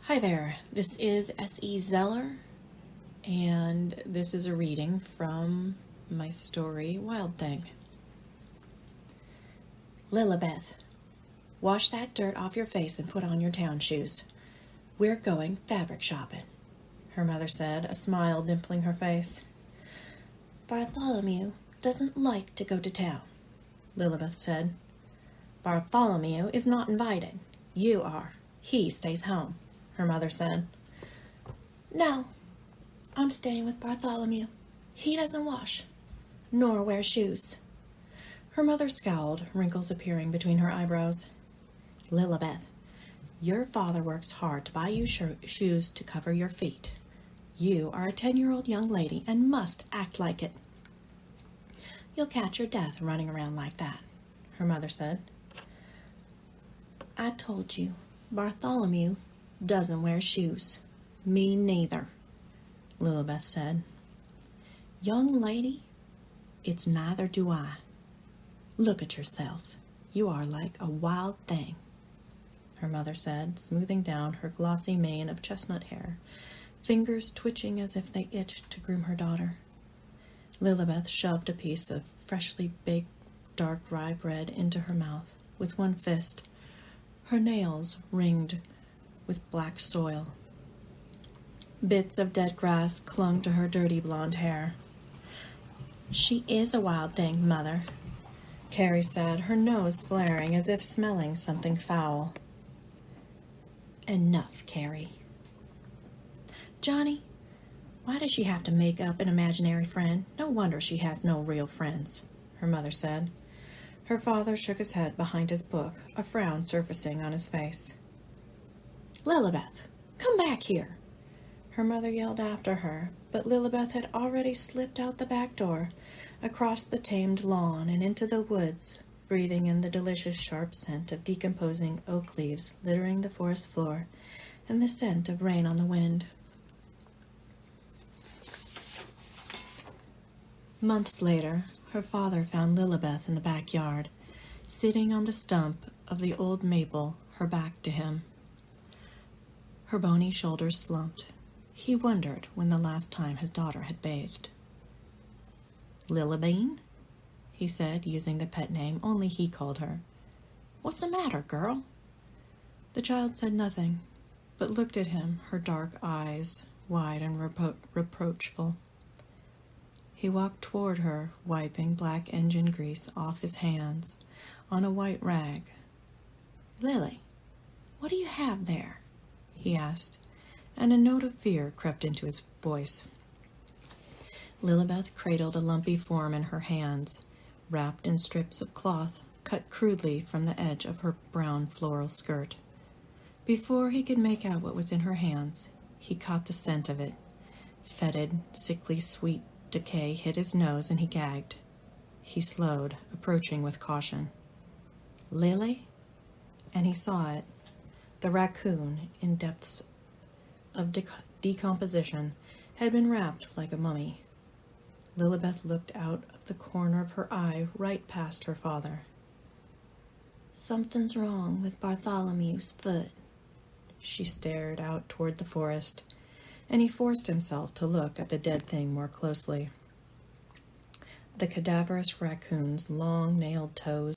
Hi there, this is S.E. Zeller, and this is a reading from my story, Wild Thing. Lilibeth, wash that dirt off your face and put on your town shoes. We're going fabric shopping, her mother said, a smile dimpling her face. Bartholomew doesn't like to go to town, Lilibeth said. Bartholomew is not invited. You are. He stays home, her mother said. No, I'm staying with Bartholomew. He doesn't wash, nor wear shoes. Her mother scowled, wrinkles appearing between her eyebrows. Lilibeth, your father works hard to buy you shoes to cover your feet. You are a 10-year-old young lady and must act like it. You'll catch your death running around like that, her mother said. I told you, Bartholomew doesn't wear shoes. Me neither, Lilibeth said. Young lady, it's neither do I. Look at yourself. You are like a wild thing, her mother said, smoothing down her glossy mane of chestnut hair, fingers twitching as if they itched to groom her daughter. Lilibeth shoved a piece of freshly baked dark rye bread into her mouth with one fist, her nails ringed with black soil. Bits of dead grass clung to her dirty blonde hair. She is a wild thing, Mother, Carrie said, her nose flaring as if smelling something foul. Enough, Carrie. Johnny, why does she have to make up an imaginary friend? No wonder she has no real friends, her mother said. Her father shook his head behind his book, a frown surfacing on his face. Lilibeth, come back here, her mother yelled after her, but Lilibeth had already slipped out the back door, across the tamed lawn and into the woods, breathing in the delicious sharp scent of decomposing oak leaves littering the forest floor and the scent of rain on the wind. Months later, her father found Lilibeth in the backyard, sitting on the stump of the old maple, her back to him. Her bony shoulders slumped. He wondered when the last time his daughter had bathed. Lilibene, he said, using the pet name only he called her. What's the matter, girl? The child said nothing, but looked at him, her dark eyes wide and reproachful. He walked toward her, wiping black engine grease off his hands on a white rag. Lily, what do you have there? He asked, and a note of fear crept into his voice. Lilibeth cradled a lumpy form in her hands, wrapped in strips of cloth cut crudely from the edge of her brown floral skirt. Before he could make out what was in her hands, he caught the scent of it. Fetid, sickly sweet decay hit his nose and he gagged. He slowed, approaching with caution. Lily? And he saw it. The raccoon, in depths of decomposition, had been wrapped like a mummy. Lilibeth looked out of the corner of her eye right past her father. Something's wrong with Bartholomew's foot. She stared out toward the forest, and he forced himself to look at the dead thing more closely. The cadaverous raccoon's long nailed toes